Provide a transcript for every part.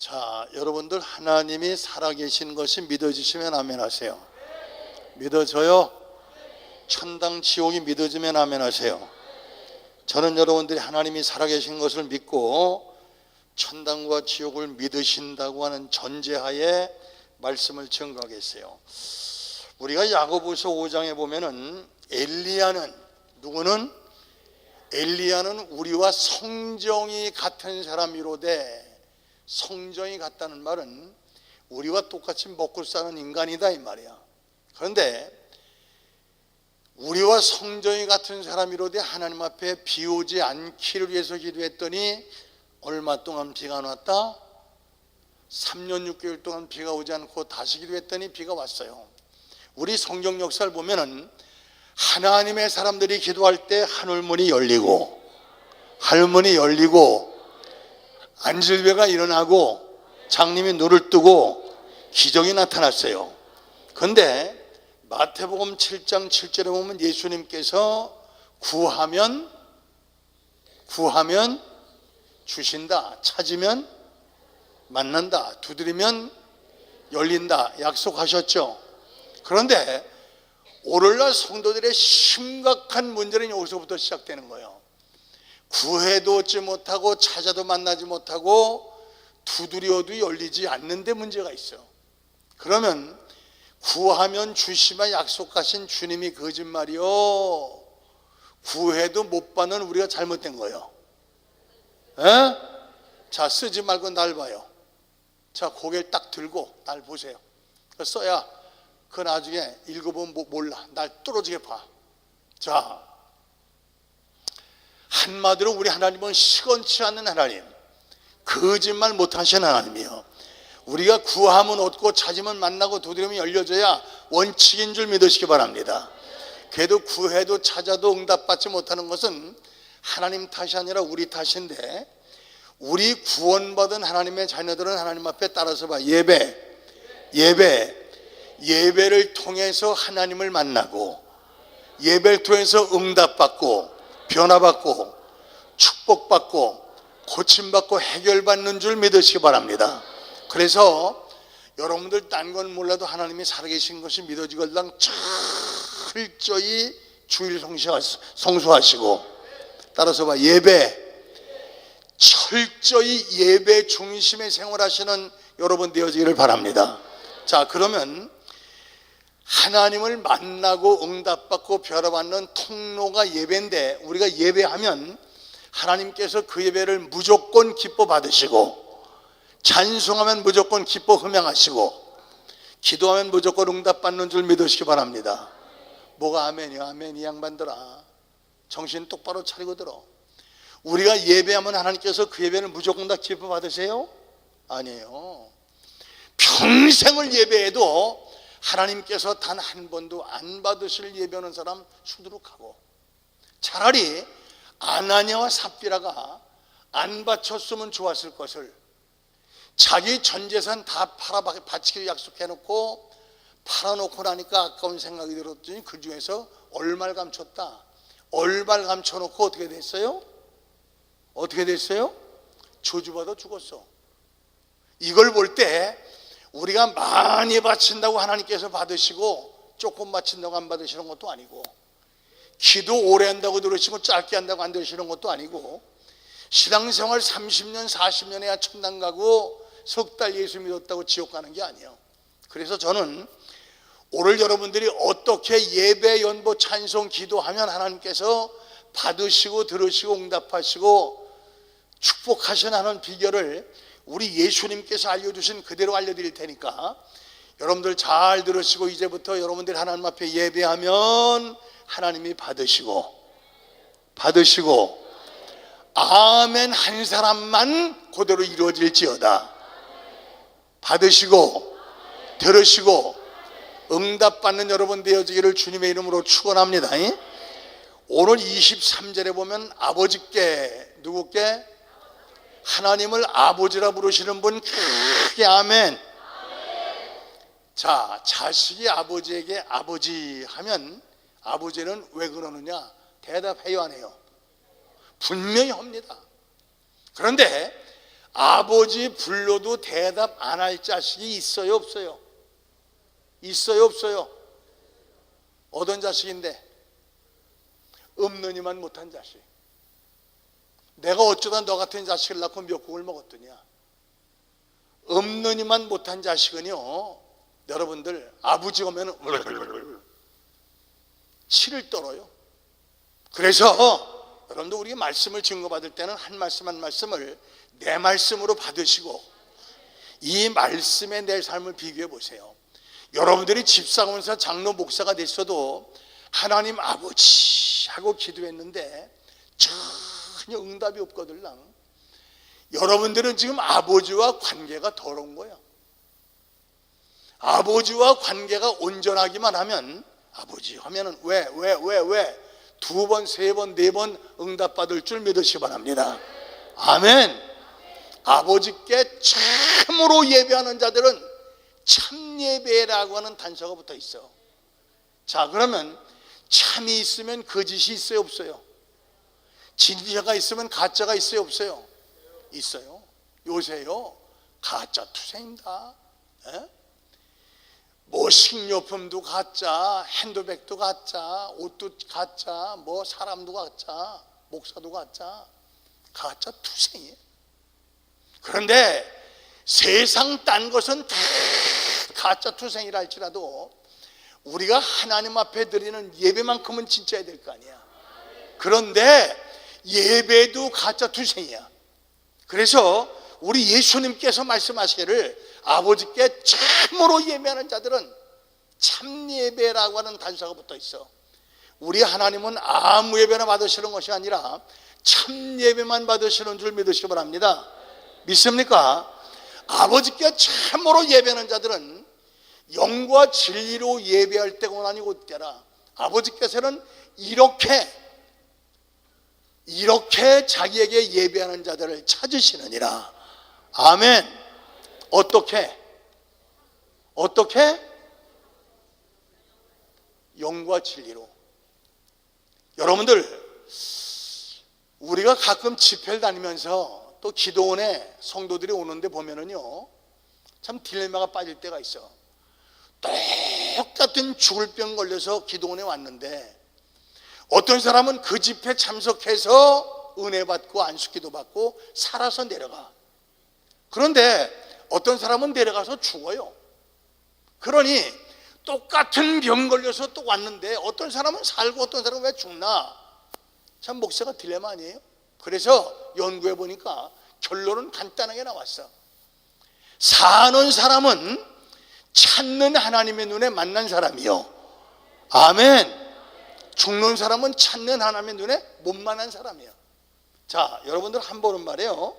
자, 여러분들 하나님이 살아계신 것이 믿어지시면 아멘 하세요. 믿어져요? 천당 지옥이 믿어지면 아멘 하세요. 저는 여러분들이 하나님이 살아계신 것을 믿고 천당과 지옥을 믿으신다고 하는 전제하에 말씀을 증거하겠어요. 우리가 야고보서 5장에 보면은 엘리야는 우리와 성정이 같은 사람이로되, 성정이 같다는 말은 우리와 똑같이 먹고 사는 인간이다 이 말이야. 그런데 우리와 성정이 같은 사람이로되 하나님 앞에 비 오지 않기를 위해서 기도했더니 얼마 동안 비가 안 왔다? 3년 6개월 동안 비가 오지 않고 다시 기도했더니 비가 왔어요. 우리 성경 역사를 보면은 하나님의 사람들이 기도할 때 하늘문이 열리고 안질배가 일어나고 장님이 눈을 뜨고 기적이 나타났어요. 그런데 마태복음 7장 7절에 보면 예수님께서 구하면 주신다, 찾으면 만난다, 두드리면 열린다 약속하셨죠. 그런데 오늘날 성도들의 심각한 문제는 여기서부터 시작되는 거예요. 구해도 얻지 못하고 찾아도 만나지 못하고 두드려도 열리지 않는 데 문제가 있어요. 그러면 구하면 주시마 약속하신 주님이 거짓말이요, 구해도 못 받는 우리가 잘못된 거예요. 에? 자, 쓰지 말고 날 봐요. 자, 고개를 딱 들고 날 보세요. 써야 그 나중에 읽어보면 몰라. 날 뚫어지게 봐. 자, 한마디로 우리 하나님은 시건치 않는 하나님, 거짓말 못하시는 하나님이요, 우리가 구하면 얻고 찾으면 만나고 두드리면 열려져야 원칙인 줄 믿으시기 바랍니다. 그래도 구해도 찾아도 응답받지 못하는 것은 하나님 탓이 아니라 우리 탓인데, 우리 구원받은 하나님의 자녀들은 하나님 앞에 따라서 봐. 예배를 통해서 하나님을 만나고, 예배를 통해서 응답받고 변화받고 축복받고 고침받고 해결받는 줄 믿으시기 바랍니다. 그래서 여러분들 딴 건 몰라도 하나님이 살아계신 것이 믿어지걸랑 철저히 주일 성수하시고, 따라서 봐. 철저히 예배 중심의 생활하시는 여러분 되어지기를 바랍니다. 자, 그러면 하나님을 만나고 응답받고 변화받는 통로가 예배인데, 우리가 예배하면 하나님께서 그 예배를 무조건 기뻐 받으시고, 찬송하면 무조건 기뻐 흠양하시고, 기도하면 무조건 응답받는 줄 믿으시기 바랍니다. 뭐가 아멘이야? 아멘. 이 양반들아, 정신 똑바로 차리고 들어. 우리가 예배하면 하나님께서 그 예배를 무조건 다 기뻐 받으세요? 아니에요. 평생을 예배해도 하나님께서 단 한 번도 안 받으실 예배하는 사람 수두룩하고, 차라리 아나니아와 삽비라가 안 바쳤으면 좋았을 것을 자기 전 재산 다 팔아 바치기로 약속해놓고 팔아놓고 나니까 아까운 생각이 들었더니 그 중에서 얼마를 감췄다. 얼마를 감춰놓고 어떻게 됐어요? 저주받아 죽었어. 이걸 볼 때 우리가 많이 바친다고 하나님께서 받으시고 조금 바친다고 안 받으시는 것도 아니고, 기도 오래 한다고 들으시고 짧게 한다고 안 들으시는 것도 아니고, 신앙생활 30년 40년 해야 천당 가고 석 달 예수 믿었다고 지옥 가는 게 아니에요. 그래서 저는 오늘 여러분들이 어떻게 예배, 연보, 찬송, 기도하면 하나님께서 받으시고 들으시고 응답하시고 축복하시는 하는 비결을 우리 예수님께서 알려주신 그대로 알려드릴 테니까 여러분들 잘 들으시고, 이제부터 여러분들이 하나님 앞에 예배하면 하나님이 받으시고 아멘 한 사람만 그대로 이루어질지어다. 받으시고 들으시고 응답받는 여러분 되어지기를 주님의 이름으로 축원합니다. 오늘 23절에 보면 아버지께, 누구께? 하나님을 아버지라 부르시는 분 크게 아멘. 자, 자식이 아버지에게 아버지 하면 아버지는 왜 그러느냐? 대답해요, 안 해요? 분명히 합니다. 그런데 아버지 불러도 대답 안 할 자식이 있어요, 없어요? 있어요, 없어요? 어떤 자식인데? 없느니만 못한 자식. 내가 어쩌다 너 같은 자식을 낳고 미역국을 먹었더냐? 없느니만 못한 자식은요, 여러분들 아버지 오면 치를 떨어요. 그래서 여러분들 우리 말씀을 증거받을 때는 한 말씀 한 말씀을 내 말씀으로 받으시고 이 말씀에 내 삶을 비교해 보세요. 여러분들이 집사원사 장로 목사가 됐어도 하나님 아버지 하고 기도했는데 전혀 응답이 없거들랑. 여러분들은 지금 아버지와 관계가 더러운 거야. 아버지와 관계가 온전하기만 하면 아버지 하면은 왜 두 번, 세 번, 네 번 응답받을 줄 믿으시기 바랍니다. 아멘. 아버지께 참으로 예배하는 자들은 참 예배라고 하는 단서가 붙어 있어. 자, 그러면 참이 있으면 거짓이 있어요, 없어요? 진짜가 있으면 가짜가 있어요, 없어요? 있어요. 요새요 가짜 투세입니다. 에? 뭐 식료품도 가짜, 핸드백도 가짜, 옷도 가짜, 뭐 사람도 가짜, 목사도 가짜, 가짜 투생이에요. 그런데 세상 딴 것은 다 가짜 투생이라 할지라도 우리가 하나님 앞에 드리는 예배만큼은 진짜야 될 거 아니야. 그런데 예배도 가짜 투생이야. 그래서 우리 예수님께서 말씀하시기를 아버지께 참으로 예배하는 자들은 참 예배라고 하는 단서가 붙어 있어. 우리 하나님은 아무 예배나 받으시는 것이 아니라 참 예배만 받으시는 줄 믿으시기 바랍니다. 믿습니까? 아버지께 참으로 예배하는 자들은 영과 진리로 예배할 때가 아니고 때라. 아버지께서는 이렇게 자기에게 예배하는 자들을 찾으시느니라. 아멘. 어떻게? 영과 진리로. 여러분들, 우리가 가끔 집회를 다니면서 또 기도원에 성도들이 오는데 보면은요, 참 딜레마가 빠질 때가 있어. 똑같은 죽을 병 걸려서 기도원에 왔는데 어떤 사람은 그 집회 참석해서 은혜 받고 안수기도 받고 살아서 내려가. 그런데 어떤 사람은 내려가서 죽어요. 그러니 똑같은 병 걸려서 또 왔는데 어떤 사람은 살고 어떤 사람은 왜 죽나? 참 목사가 딜레마 아니에요? 그래서 연구해 보니까 결론은 간단하게 나왔어. 사는 사람은 찾는 하나님의 눈에 만난 사람이요. 아멘. 죽는 사람은 찾는 하나님의 눈에 못 만난 사람이에요. 자, 여러분들 한 번은 말이에요.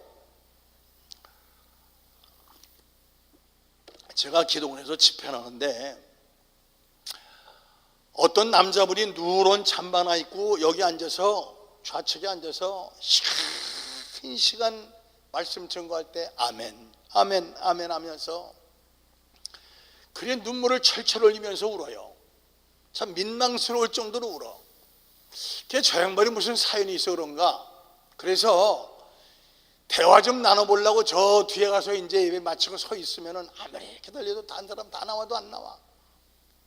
제가 기도원에서 집회를 하는데 어떤 남자분이 누런 잠바 하나 입고 여기 앉아서 좌측에 앉아서 긴 시간 말씀 증거할 때 아멘 아멘 아멘 하면서 그래 눈물을 철철 흘리면서 울어요. 참 민망스러울 정도로 울어. 저 양반이 무슨 사연이 있어 그런가. 그래서 대화 좀 나눠보려고 저 뒤에 가서 이제 예배 마치고 서 있으면은 아무리 기다려도 다른 사람 다 나와도 안 나와.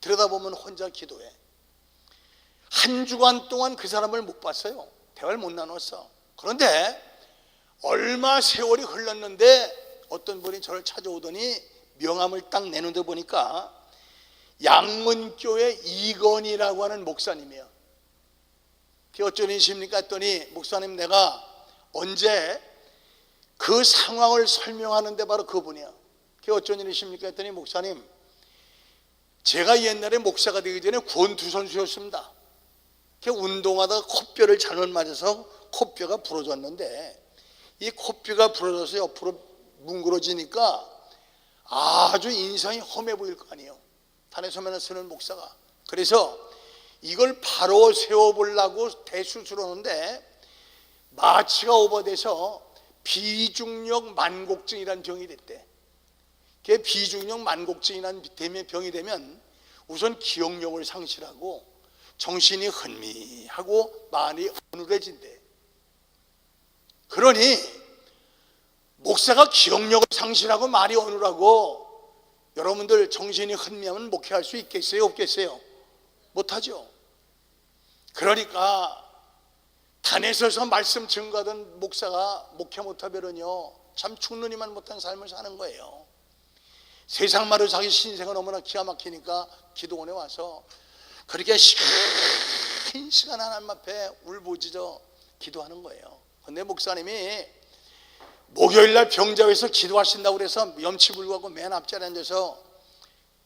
들여다보면 혼자 기도해. 한 주간 동안 그 사람을 못 봤어요. 대화를 못 나눴어. 그런데 얼마 세월이 흘렀는데 어떤 분이 저를 찾아오더니 명함을 딱 내놓는데 보니까 양문교회 이건희라고 하는 목사님이에요. 그게 어쩐 일이십니까 했더니 목사님 내가 언제 그 상황을 설명하는데 바로 그분이야. 그게 어쩐 일이십니까 했더니 목사님 제가 옛날에 목사가 되기 전에 권투 선수였습니다. 운동하다가 코뼈를 잘못 맞아서 코뼈가 부러졌는데 이 코뼈가 부러져서 옆으로 뭉그러지니까 아주 인상이 험해 보일 거 아니에요. 단에 서면을 쓰는 목사가. 그래서 이걸 바로 세워보려고 대수술을 하는데 마취가 오버돼서 비중력 만곡증이라는 병이 됐대. 그게 비중력 만곡증이라는 병이 되면 우선 기억력을 상실하고 정신이 혼미하고 마음이 어눌해진대. 그러니 목사가 기억력을 상실하고 말이 어눌하고 여러분들 정신이 혼미하면 목회할 수 있겠어요? 없겠어요? 못하죠. 그러니까 단에 서서 말씀 증거하던 목사가 목회 못하면요 참 죽느니만 못한 삶을 사는 거예요. 세상 말로 자기 신생은 너무나 기가 막히니까 기도원에 와서 그렇게 긴 시간 하나님 앞에 울부짖어 기도하는 거예요. 근데 목사님이 목요일날 병자에서 기도하신다고 그래서 염치불구하고 맨 앞자리에 앉아서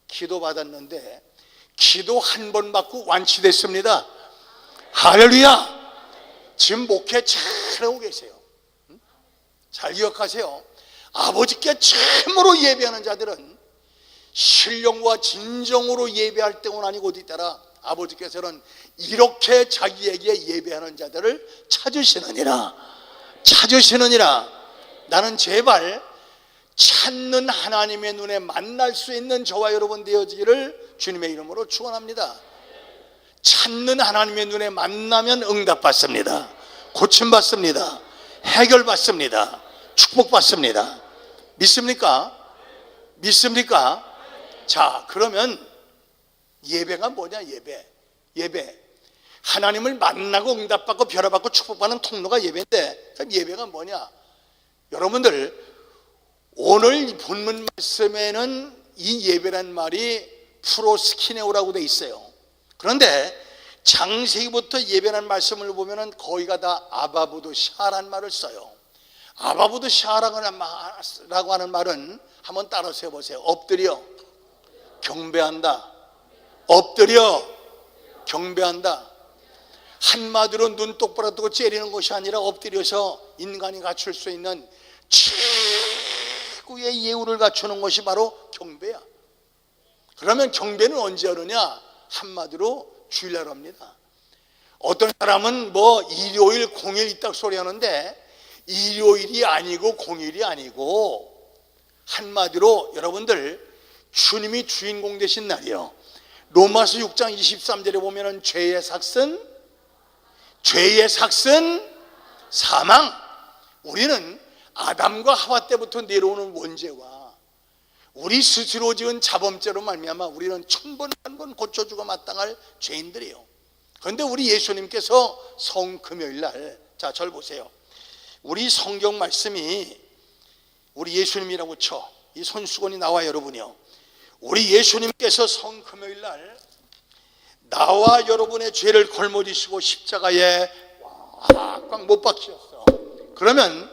기도받았는데 기도 한 번 받고 완치됐습니다. 할렐루야. 지금 목회 잘하고 계세요. 잘 기억하세요. 아버지께 참으로 예배하는 자들은 신령과 진정으로 예배할 때는 아니고 어디 따라 아버지께서는 이렇게 자기에게 예배하는 자들을 찾으시느니라. 나는 제발 찾는 하나님의 눈에 만날 수 있는 저와 여러분 되어지기를 주님의 이름으로 축원합니다. 찾는 하나님의 눈에 만나면 응답받습니다. 고침받습니다. 해결받습니다. 축복받습니다. 믿습니까? 자, 그러면 예배가 뭐냐? 예배 하나님을 만나고 응답받고 변화받고 축복받는 통로가 예배인데, 그럼 예배가 뭐냐? 여러분들 오늘 본문 말씀에는 이 예배란 말이 프로스키네오라고 돼 있어요. 그런데 장세기부터 예배란 말씀을 보면은 거의가 다 아바부드샤라는 말을 써요. 아바부드샤라고 하는 말은 한번 따라서 해보세요. 엎드려 경배한다. 엎드려 경배한다. 한마디로 눈 똑바로 뜨고 째리는 것이 아니라 엎드려서 인간이 갖출 수 있는 최고의 예우를 갖추는 것이 바로 경배야. 그러면 경배는 언제 하느냐? 한마디로 주일날 합니다. 어떤 사람은 뭐 일요일 공휴일 있다고 소리 하는데 일요일이 아니고 공휴일이 아니고 한마디로 여러분들 주님이 주인공 되신 날이요. 로마서 6장 23절에 보면은 죄의 삭은 사망. 우리는 아담과 하와 때부터 내려오는 원죄와 우리 스스로 지은 자범죄로 말미암아 우리는 1000번 1000번 고쳐주고 마땅할 죄인들이에요. 그런데 우리 예수님께서 성금요일날, 자, 절 보세요. 우리 성경 말씀이 우리 예수님이라고 쳐. 이 손수건이 나와 여러분이요. 우리 예수님께서 성금요일날 나와 여러분의 죄를 걸머지시고 십자가에 꽉 못 박히셨어. 그러면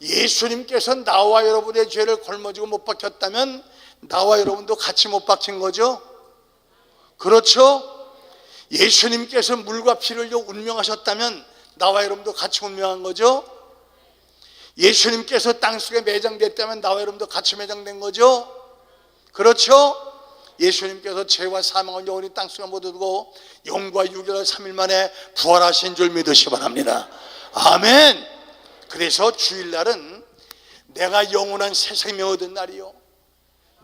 예수님께서 나와 여러분의 죄를 걸머지고 못 박혔다면 나와 여러분도 같이 못 박힌 거죠? 그렇죠? 예수님께서 물과 피를 흘려 운명하셨다면 나와 여러분도 같이 운명한 거죠? 예수님께서 땅속에 매장됐다면 나와 여러분도 같이 매장된 거죠? 그렇죠? 예수님께서 죄와 사망을 영원히 땅속에 모두 두고 영과 육일을 3일 만에 부활하신 줄 믿으시기 바랍니다. 아멘. 그래서 주일날은 내가 영원한 새 생명 얻은 날이요,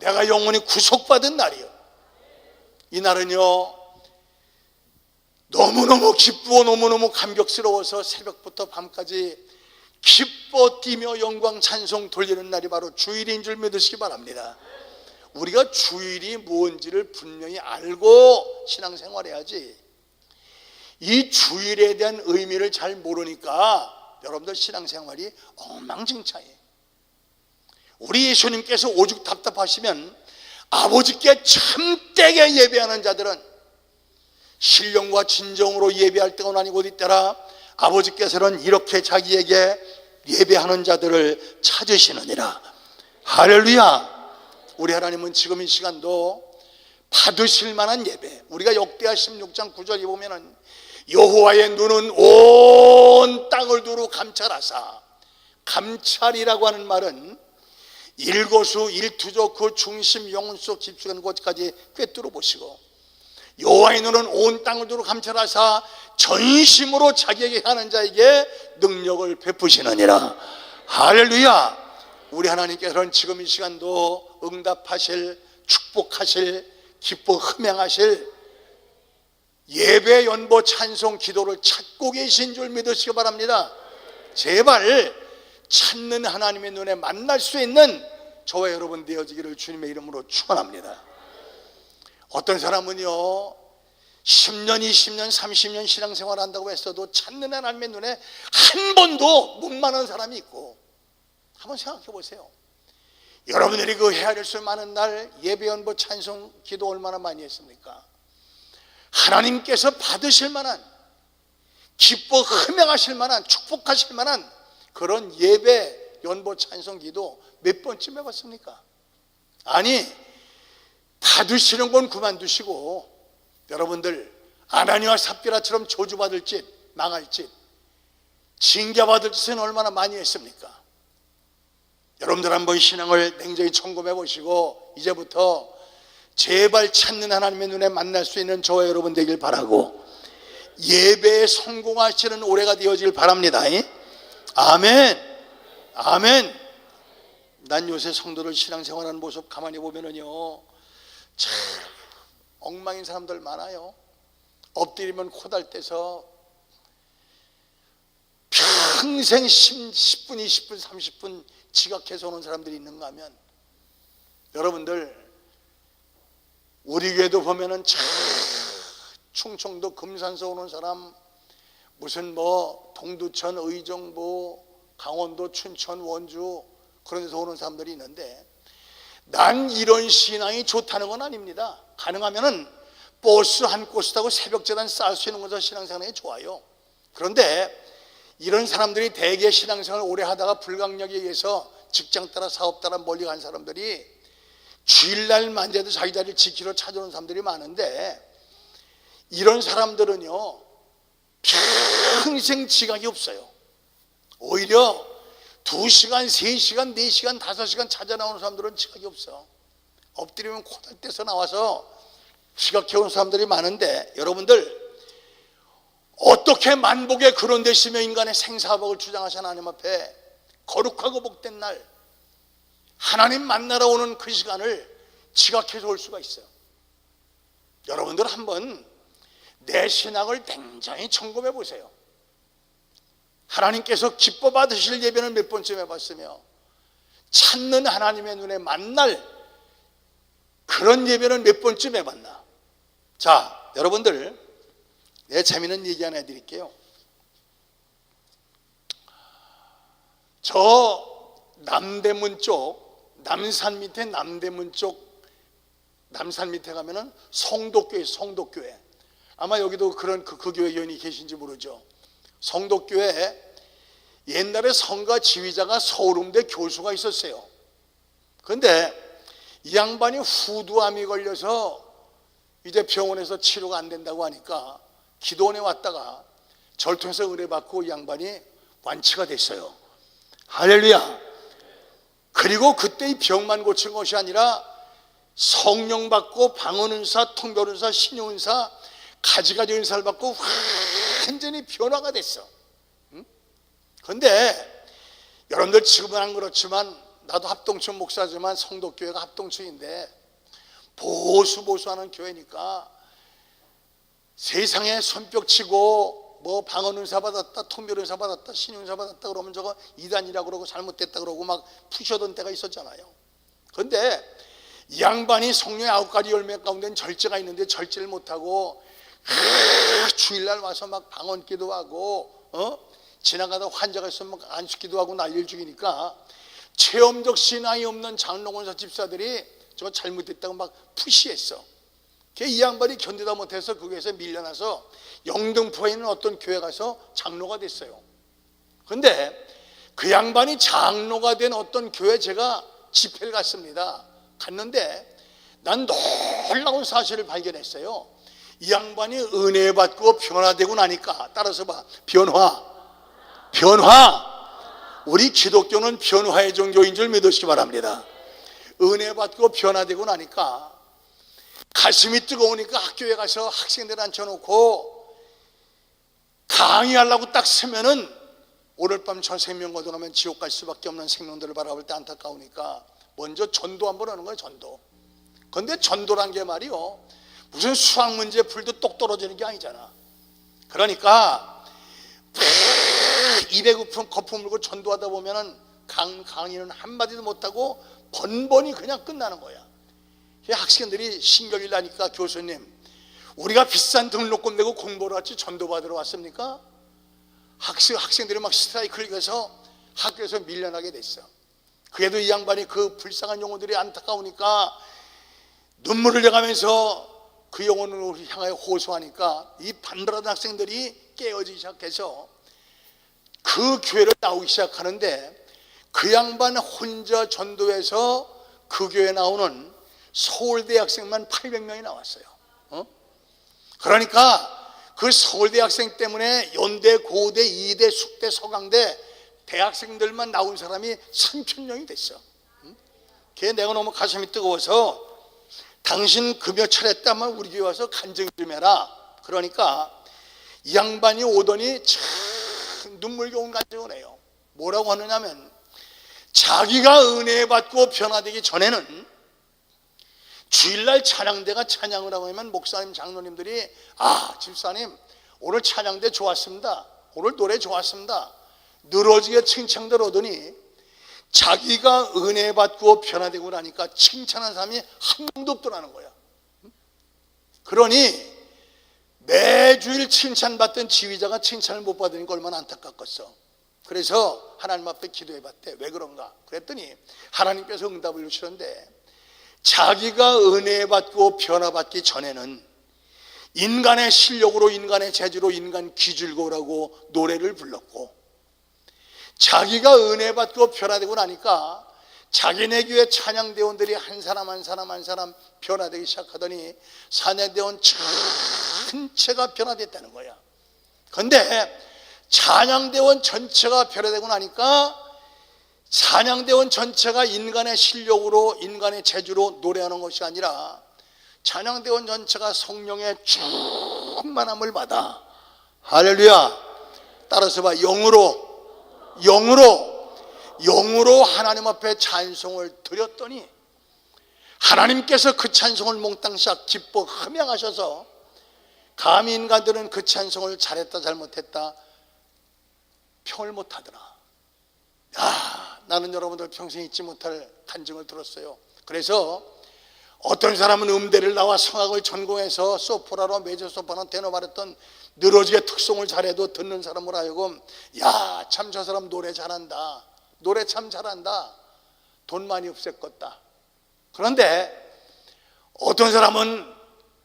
내가 영원히 구속받은 날이요. 이 날은요 너무너무 기쁘고 너무너무 감격스러워서 새벽부터 밤까지 기뻐 뛰며 영광 찬송 돌리는 날이 바로 주일인 줄 믿으시기 바랍니다. 우리가 주일이 뭔지를 분명히 알고 신앙생활해야지. 이 주일에 대한 의미를 잘 모르니까 여러분들 신앙생활이 엉망진창이에요. 우리 예수님께서 오죽 답답하시면 아버지께 참되게 예배하는 자들은 신령과 진정으로 예배할 때가 아니고 어디 있더라? 아버지께서는 이렇게 자기에게 예배하는 자들을 찾으시느니라. 할렐루야. 우리 하나님은 지금 이 시간도 받으실 만한 예배, 우리가 역대하 16장 9절에 보면은 여호와의 눈은 온 땅을 두루 감찰하사, 감찰이라고 하는 말은 일거수 일투족 그 중심 영혼 속 깊숙한 곳까지 꿰뚫어 보시고, 여호와의 눈은 온 땅을 두루 감찰하사 전심으로 자기에게 하는 자에게 능력을 베푸시느니라. 할렐루야. 우리 하나님께서는 지금 이 시간도 응답하실, 축복하실, 기뻐 흠양하실 예배, 연보, 찬송, 기도를 찾고 계신 줄 믿으시기 바랍니다. 제발 찾는 하나님의 눈에 만날 수 있는 저와 여러분 되어지기를 주님의 이름으로 축원합니다. 어떤 사람은요 10년, 20년, 30년 신앙생활 한다고 했어도 찾는 하나님의 눈에 한 번도 못 만난 사람이 있고, 한번 생각해 보세요. 여러분들이 그 헤아릴 수 많은 날 예배, 연보, 찬송, 기도 얼마나 많이 했습니까? 하나님께서 받으실 만한, 기뻐 흠양하실 만한, 축복하실 만한 그런 예배, 연보, 찬송, 기도 몇 번쯤 해봤습니까? 아니, 받으시는 건 그만두시고 여러분들 아나니와 삽비라처럼 저주받을 짓, 망할 짓, 징계받을 짓은 얼마나 많이 했습니까? 여러분들 한번 신앙을 냉정히 점검해 보시고 이제부터 제발 찾는 하나님의 눈에 만날 수 있는 저와 여러분 되길 바라고, 예배에 성공하시는 올해가 되어질 바랍니다. 아멘. 아멘. 난 요새 성도들 신앙생활하는 모습 가만히 보면은요 참 엉망인 사람들 많아요. 엎드리면 코달대서 평생 10분, 20분, 30분 지각해서 오는 사람들이 있는가 하면, 여러분들 우리 교회도 보면은 참 충청도 금산서 오는 사람, 무슨 뭐 동두천, 의정부, 강원도, 춘천, 원주 그런 데서 오는 사람들이 있는데, 난 이런 신앙이 좋다는 건 아닙니다. 가능하면은 버스 한 코스 타고 새벽재단 쌓을 수 있는 것은 신앙생활이 좋아요. 그런데 이런 사람들이 대개 신앙생활을 오래 하다가 불강력에 의해서 직장 따라 사업 따라 멀리 간 사람들이 주일날만 돼도 자기 자리를 지키러 찾아오는 사람들이 많은데, 이런 사람들은요 평생 지각이 없어요. 오히려 2시간, 3시간, 4시간, 5시간 찾아 나오는 사람들은 지각이 없어. 엎드리면 코달대서 나와서 지각해오는 사람들이 많은데, 여러분들 어떻게 만복에 그런 데시며 인간의 생사복을 주장하신 하나님 앞에 거룩하고 복된 날 하나님 만나러 오는 그 시간을 지각해서 올 수가 있어요? 여러분들 한번 내 신앙을 굉장히 점검해 보세요. 하나님께서 기뻐 받으실 예배는 몇 번쯤 해봤으며, 찾는 하나님의 눈에 만날 그런 예배는 몇 번쯤 해봤나? 자, 여러분들 내 재미있는 얘기 하나 해드릴게요. 저 남대문 쪽, 남산 밑에 남대문 쪽, 남산 밑에 가면은 성덕교회, 성덕교회. 아마 여기도 그런 그 교회 의원이 계신지 모르죠. 성덕교회 옛날에 성가 지휘자가 서울음대 교수가 있었어요. 그런데 이 양반이 후두암이 걸려서 이제 병원에서 치료가 안 된다고 하니까 기도원에 왔다가 저를 통해서 의뢰받고 이 양반이 완치가 됐어요. 할렐루야. 그리고 그때 이 병만 고친 것이 아니라 성령 받고 방언은사, 통별은사, 신유은사, 가지가지 은사를 받고 완전히 변화가 됐어. 그런데 여러분들 지금은 안 그렇지만, 나도 합동촌 목사지만 성덕교회가 합동촌인데 보수하는 교회니까 세상에 손뼉치고 뭐 방언은사 받았다, 통별은사 받았다, 신유은사 받았다 그러면 저거 이단이라고 그러고 잘못됐다 그러고 막 푸시하던 때가 있었잖아요. 그런데 이 양반이 성령의 9가지 열매 가운데는 절제가 있는데 절제를 못하고 주일날 와서 막 방언 기도하고 지나가다 환자가 있으면 막 안수기도 하고 난리를 죽이니까 체험적 신앙이 없는 장로권사 집사들이 저거 잘못됐다고 막 푸시했어. 이 양반이 견디다 못해서 거기에서 밀려나서 영등포에 있는 어떤 교회 가서 장로가 됐어요. 그런데 그 양반이 장로가 된 어떤 교회 제가 집회를 갔습니다. 갔는데 난 놀라운 사실을 발견했어요. 이 양반이 은혜 받고 변화되고 나니까, 따라서 봐, 변화. 우리 기독교는 변화의 종교인 줄 믿으시기 바랍니다. 은혜 받고 변화되고 나니까 가슴이 뜨거우니까 학교에 가서 학생들 앉혀놓고 강의하려고 딱 서면은 오늘 밤 저 생명 거둬가면 지옥 갈 수밖에 없는 생명들을 바라볼 때 안타까우니까 먼저 전도 한번 하는 거예요. 전도. 그런데 전도란 게 말이요, 무슨 수학 문제 풀도 똑 떨어지는 게 아니잖아. 그러니까 입에 거품 물고 전도하다 보면은 강의는 한마디도 못하고 번번이 그냥 끝나는 거야. 학생들이 신경이 나니까 교수님, 우리가 비싼 등록금 내고 공부를 왔지 전도받으러 왔습니까? 학생들이 막 스트라이크를 해서 학교에서 밀려나게 됐어. 그래도 이 양반이 그 불쌍한 영혼들이 안타까우니까 눈물을 흘려가면서 그 영혼을 향하여 호소하니까 이 반발하는 학생들이 깨어지기 시작해서 그 교회를 나오기 시작하는데, 그 양반 혼자 전도해서 그 교회에 나오는 서울대 학생만 800명이 나왔어요. 그러니까 그 서울대 학생 때문에 연대, 고대, 이대, 숙대, 서강대 대학생들만 나온 사람이 3,000명이 됐어. 걔 내가 너무 가슴이 뜨거워서 당신 금요 차렸다면 우리 교회 와서 간증 좀 해라. 그러니까 이 양반이 오더니 참 눈물겨운 간증을 해요. 뭐라고 하느냐면, 자기가 은혜 받고 변화되기 전에는 주일날 찬양대가 찬양을 하고 하면 목사님, 장로님들이 집사님 오늘 찬양대 좋았습니다, 오늘 노래 좋았습니다, 늘어지게 칭찬들 오더니 자기가 은혜 받고 변화되고 나니까 칭찬하는 사람이 한 명도 없더라는 거야. 그러니 매주일 칭찬받던 지휘자가 칭찬을 못 받으니까 얼마나 안타깝겠어. 그래서 하나님 앞에 기도해 봤대. 왜 그런가? 그랬더니 하나님께서 응답을 주시는데, 자기가 은혜 받고 변화받기 전에는 인간의 실력으로, 인간의 재주로, 인간 기줄거라고 노래를 불렀고, 자기가 은혜 받고 변화되고 나니까 자기네 교회 찬양대원들이 한 사람 한 사람 한 사람 변화되기 시작하더니 찬양대원 전체가 변화됐다는 거야. 그런데 찬양대원 전체가 변화되고 나니까 찬양대원 전체가 인간의 실력으로, 인간의 재주로 노래하는 것이 아니라 찬양대원 전체가 성령의 충만함을 받아, 할렐루야, 따라서 봐, 영으로 하나님 앞에 찬송을 드렸더니 하나님께서 그 찬송을 몽땅 기뻐 흠양하셔서, 감히 인간들은 그 찬송을 잘했다 잘못했다 평을 못하더라. 나는 여러분들 평생 잊지 못할 간증을 들었어요. 그래서 어떤 사람은 음대를 나와 성악을 전공해서 소프라노, 메조소프라노, 테너 말했던 늘어지게 특성을 잘해도 듣는 사람으로 하여금, 야, 참 저 사람 노래 잘한다, 노래 참 잘한다, 돈 많이 없앴겠다. 그런데 어떤 사람은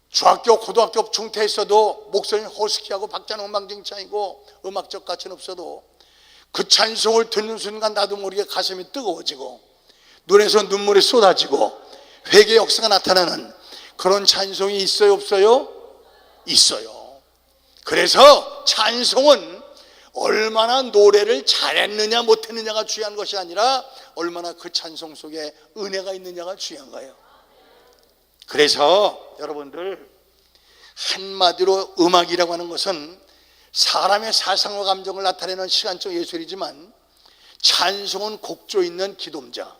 중학교, 고등학교 중퇴했어도 목소리 호스키하고 박자는 엉망진창이고 음악적 가치는 없어도 그 찬송을 듣는 순간 나도 모르게 가슴이 뜨거워지고 눈에서 눈물이 쏟아지고 회개의 역사가 나타나는 그런 찬송이 있어요, 없어요? 있어요. 그래서 찬송은 얼마나 노래를 잘했느냐 못했느냐가 중요한 것이 아니라 얼마나 그 찬송 속에 은혜가 있느냐가 중요한 거예요. 그래서 여러분들, 한마디로 음악이라고 하는 것은 사람의 사상과 감정을 나타내는 시간적 예술이지만 찬송은 곡조 있는 기도자.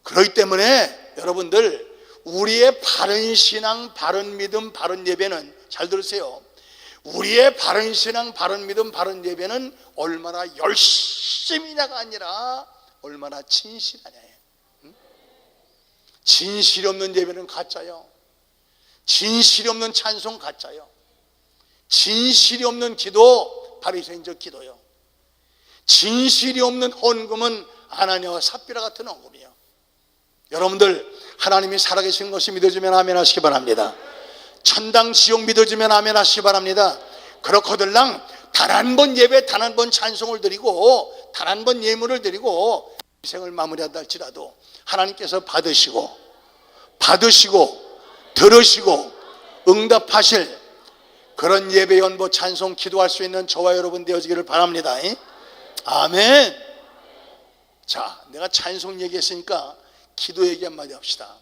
그렇기 때문에 여러분들, 우리의 바른 신앙, 바른 믿음, 바른 예배는, 잘 들으세요, 우리의 바른 신앙, 바른 믿음, 바른 예배는 얼마나 열심히냐가 아니라 얼마나 진실하냐예요. 진실이 없는 예배는 가짜요. 진실이 없는 찬송 가짜요. 진실이 없는 기도 바리새인적 기도요. 진실이 없는 헌금은 아나니아와 삽비라 같은 헌금이요. 여러분들, 하나님이 살아계신 것이 믿어지면 아멘 하시기 바랍니다. 천당 지옥 믿어지면 아멘 하시기 바랍니다. 그렇거들랑 단 한 번 예배, 단 한 번 찬송을 드리고 단 한 번 예물을 드리고 인생을 마무리한다 할지라도 하나님께서 받으시고 들으시고 응답하실 그런 예배, 연보, 찬송, 기도할 수 있는 저와 여러분 되어지기를 바랍니다. 아멘. 자, 내가 찬송 얘기했으니까 기도 얘기 한마디 합시다.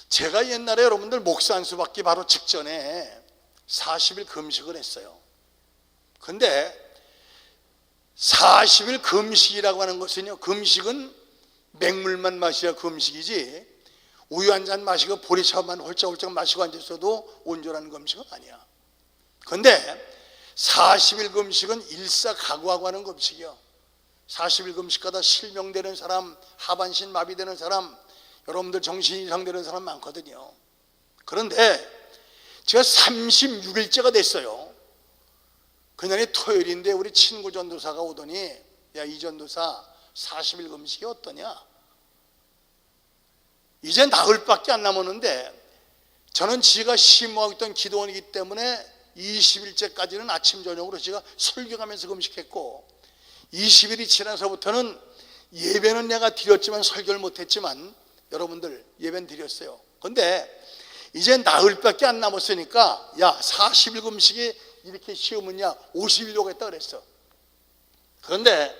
제가 옛날에 여러분들 목사 안수 받기 바로 직전에 40일 금식을 했어요. 근데 40일 금식이라고 하는 것은요, 금식은 맹물만 마셔야 금식이지 우유 한 잔 마시고 보리차만 홀짝홀짝 마시고 앉아있어도 온전한 금식은 아니야. 근데 40일 금식은 일사각오하고 하는 금식이요. 40일 금식하다 실명되는 사람, 하반신 마비되는 사람, 여러분들 정신 이상되는 사람 많거든요. 그런데 제가 36일째가 됐어요. 그날이 토요일인데 우리 친구 전도사가 오더니, 야, 이 전도사 40일 금식이 어떠냐? 이제 나흘밖에 안 남았는데, 저는 지가 심호하고 있던 기도원이기 때문에 20일째까지는 아침 저녁으로 제가 설교하면서 금식했고, 20일이 지나서부터는 예배는 내가 드렸지만 설교를 못했지만 여러분들 예배는 드렸어요. 그런데 이제 나흘밖에 안 남았으니까, 야, 40일 금식이 이렇게 쉬우면야 50일 오겠다 그랬어. 그런데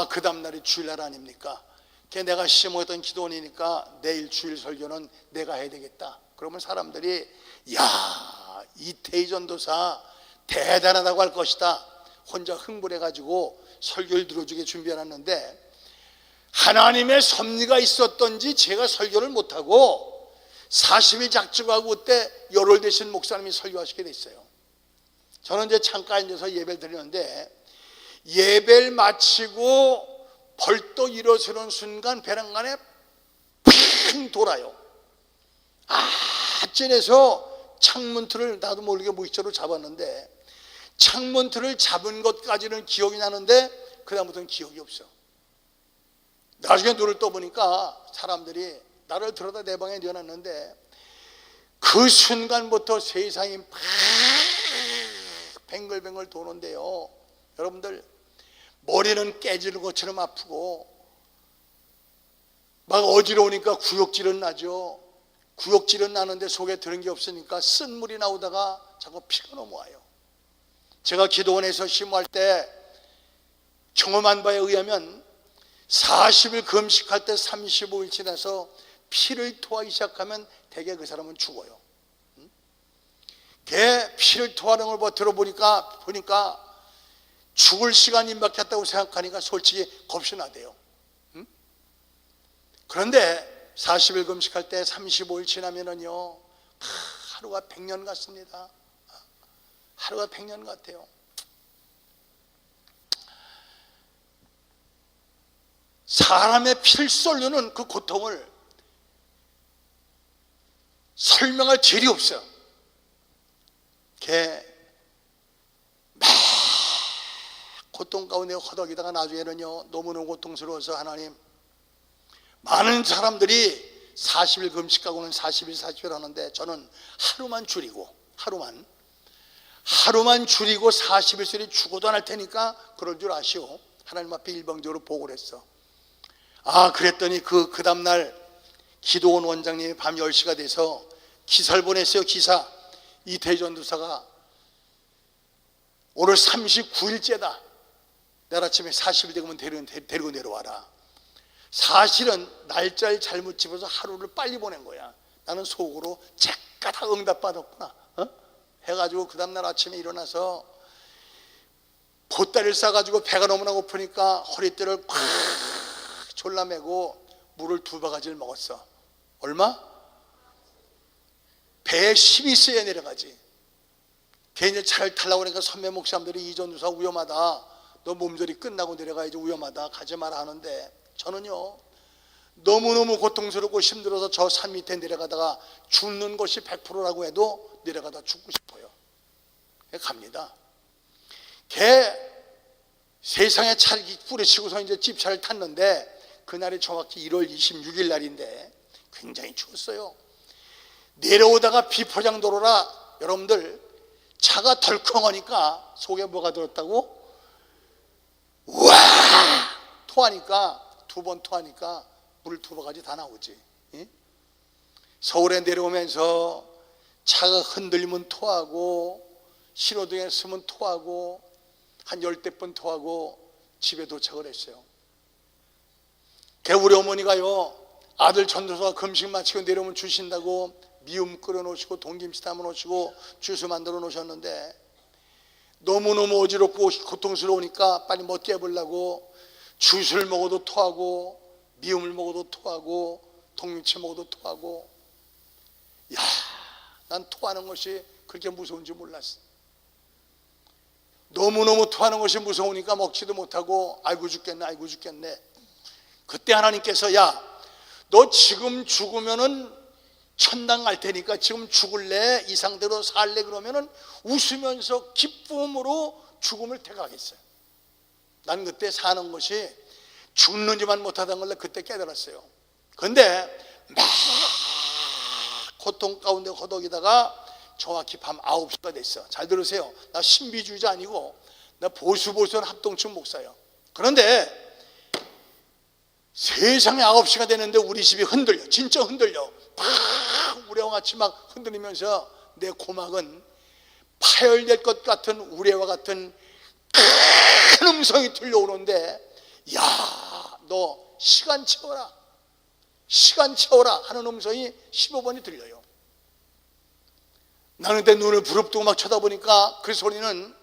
그 다음날이 주일날 아닙니까? 내가 심호했던 기도원이니까 내일 주일 설교는 내가 해야 되겠다. 그러면 사람들이, 야, 이태희 전도사 대단하다고 할 것이다. 혼자 흥분해가지고 설교를 들어주게 준비해놨는데, 하나님의 섭리가 있었던지 제가 설교를 못하고 40일 작정하고 그때 열흘 되신 목사님이 설교하시게 됐어요. 저는 이제 창가에 앉아서 예배를 드리는데, 예배를 마치고 벌떡 일어서는 순간 배란간에 팡 돌아요. 찐에서 창문틀을 나도 모르게 무의식적으로 잡았는데, 창문틀을 잡은 것까지는 기억이 나는데 그 다음부터는 기억이 없어. 나중에 눈을 떠보니까 사람들이 나를 들어다 내 방에 넣어놨는데, 그 순간부터 세상이 막 뱅글뱅글 도는데요, 여러분들 머리는 깨지는 것처럼 아프고 막 어지러우니까 구역질은 나죠. 구역질은 나는데 속에 들은 게 없으니까 쓴물이 나오다가 자꾸 피가 넘어와요. 제가 기도원에서 심호할 때 경험한 바에 의하면 40일 금식할 때 35일 지나서 피를 토하기 시작하면 대개 그 사람은 죽어요. 걔 피를 토하는 걸 들어보니까 죽을 시간이 임박했다고 생각하니까 솔직히 겁이 나대요. 그런데 40일 금식할 때 35일 지나면은요, 하루가 100년 같습니다. 하루가 100년 같아요. 사람의 피를 쏠르는 그 고통을 설명할 길이 없어요. 막 고통 가운데 허덕이다가 나중에는요, 너무너무 고통스러워서 하나님, 많은 사람들이 40일 금식하고는 40일 하는데 저는 하루만 줄이고 40일짜리 죽어도 안 할 테니까 그럴 줄 아시오. 하나님 앞에 일방적으로 보고를 했어. 그랬더니 그 다음날 기도원 원장님이 밤 10시가 돼서 기사를 보냈어요. 기사. 이태희 전도사가 오늘 39일째다. 내일 아침에 40일 되면 데리고 내려와라. 사실은 날짜를 잘못 집어서 하루를 빨리 보낸 거야. 나는 속으로 제가 다 응답받았구나 해가지고 그 다음날 아침에 일어나서 보따리를 싸가지고 배가 너무나 고프니까 허리띠를 콱 졸라매고 물을 2바가지를 먹었어. 얼마? 배에 힘이 있어야 내려가지. 걔네 차를 타려고 그러니까 선배 목사님들이 이 전도사 위험하다, 너 몸조리 끝나고 내려가야지, 위험하다, 가지 마라 하는데, 저는요 너무너무 고통스럽고 힘들어서 저 산 밑에 내려가다가 죽는 것이 100%라고 해도 내려가다 죽고 싶어요. 갑니다. 걔 세상에 차를 뿌리치고서 이제 집차를 탔는데, 그날이 정확히 1월 26일 날인데 굉장히 추웠어요. 내려오다가 비포장도로라 여러분들 차가 덜컹하니까 속에 뭐가 들었다고? 우와! 토하니까 2번 토하니까 물 2바가지 다 나오지. 서울에 내려오면서 차가 흔들리면 토하고 신호등에 서면 토하고 한 10대 번 토하고 집에 도착을 했어요. 우리 어머니가요, 아들 전도사가 금식 마치고 내려오면 주신다고 미음 끓여 놓으시고 동김치 담아 놓으시고 주스 만들어 놓으셨는데, 너무너무 어지럽고 고통스러우니까 빨리 못 깨보려고 주스를 먹어도 토하고 미음을 먹어도 토하고 동김치 먹어도 토하고, 난 토하는 것이 그렇게 무서운지 몰랐어. 너무너무 토하는 것이 무서우니까 먹지도 못하고 아이고 죽겠네 아이고 죽겠네. 그때 하나님께서 야, 너 지금 죽으면은 천당 갈 테니까 지금 죽을래? 이 상태로 살래? 그러면은 웃으면서 기쁨으로 죽음을 택하겠어요. 난 그때 사는 것이 죽는지만 못하다는 걸 그때 깨달았어요. 그런데 막 고통 가운데 허덕이다가 정확히 밤 9시가 됐어. 잘 들으세요. 나 신비주의자 아니고 나 보수한 합동층 목사예요. 그런데 세상에 9시가 되는데 우리 집이 흔들려. 진짜 흔들려. 막 우레와같이 막 흔들리면서 내 고막은 파열될 것 같은 우레와 같은 큰 음성이 들려오는데 야, 너 시간 채워라. 시간 채워라 하는 음성이 15번이 들려요. 나는 그때 눈을 부릅뜨고 막 쳐다보니까 그 소리는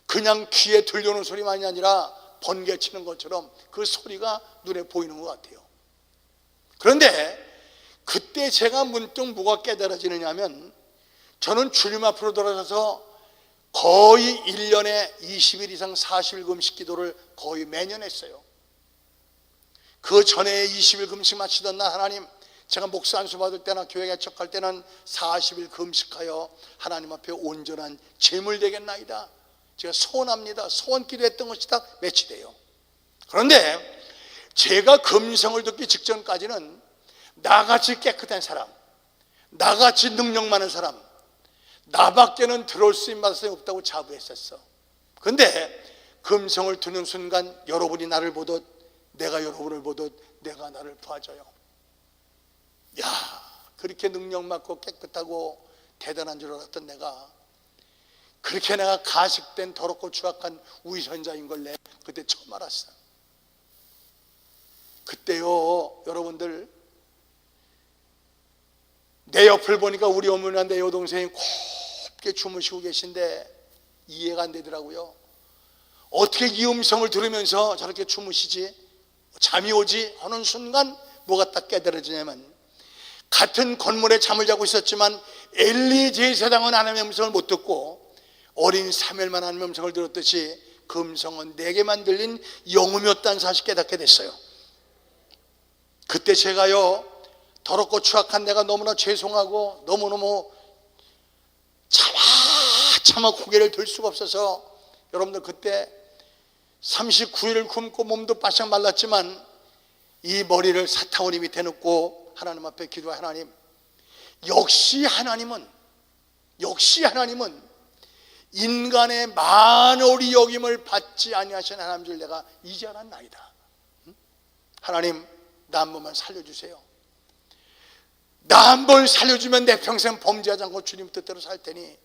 그냥 귀에 들려오는 소리만이 아니라 번개치는 것처럼 그 소리가 눈에 보이는 것 같아요. 그런데 그때 제가 문득 뭐가 깨달아지느냐 하면 저는 주님 앞으로 돌아서서 거의 1년에 20일 이상 40일 금식 기도를 거의 매년 했어요. 그 전에 20일 금식 마치던 날 하나님, 제가 목사 안수 받을 때나 교회 개척할 때는 40일 금식하여 하나님 앞에 온전한 제물 되겠나이다. 제가 소원합니다. 소원 기도했던 것이 다 매치돼요. 그런데 제가 금성을 듣기 직전까지는 나같이 깨끗한 사람, 나같이 능력 많은 사람, 나밖에는 들어올 수 있는 말씀이 없다고 자부했었어. 그런데 금성을 듣는 순간 여러분이 나를 보듯 내가 여러분을 보듯 내가 나를 봐줘요. 야, 그렇게 능력 많고 깨끗하고 대단한 줄 알았던 내가, 그렇게 내가 가식된 더럽고 추악한 위선자인 걸 내 그때 처음 알았어. 그때요, 여러분들, 내 옆을 보니까 우리 어머니와 내 여동생이 곱게 주무시고 계신데 이해가 안 되더라고요. 어떻게 이 음성을 들으면서 저렇게 주무시지? 잠이 오지? 하는 순간 뭐가 딱 깨달아지냐면, 같은 건물에 잠을 자고 있었지만 엘리 제사장은 하나님의 음성을 못 듣고 어린 사무엘만 하나님의 음성을 들었듯이 그 음성은 내게만 들린 영음이었다는 사실 깨닫게 됐어요. 그때 제가요, 더럽고 추악한 내가 너무나 죄송하고 너무너무 차마 고개를 들 수가 없어서, 여러분들 그때 39일을 굶고 몸도 바싹 말랐지만 이 머리를 사타구니 밑에 넣고 하나님 앞에 기도해. 하나님, 역시 하나님은 인간의 만홀히 여김을 받지 아니하시는 하나님 줄 내가 이제 알았나이다. 하나님, 나 한 번만 살려주세요. 나 한 번 살려주면 내 평생 범죄하지 않고 주님 뜻대로 살 테니